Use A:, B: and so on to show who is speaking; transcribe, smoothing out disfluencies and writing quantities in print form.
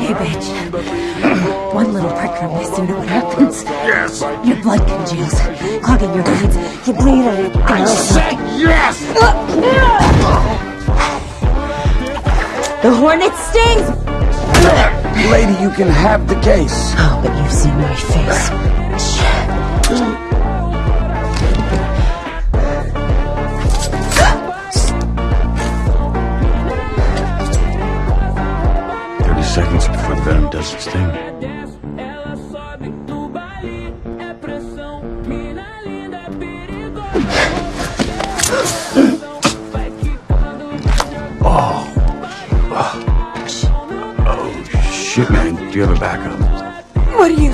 A: Hey, bitch. One little prick from this, you know what happens?
B: Yes!
A: Your blood congeals, clogging your veins. You bleed out it.
B: I said yes!
A: The hornet stings!
B: Lady, you can have the case.
A: Oh, but you've seen my face.
B: 30 seconds before the venom does its thing. Oh, shit, man. Do you have a backup?
A: What do you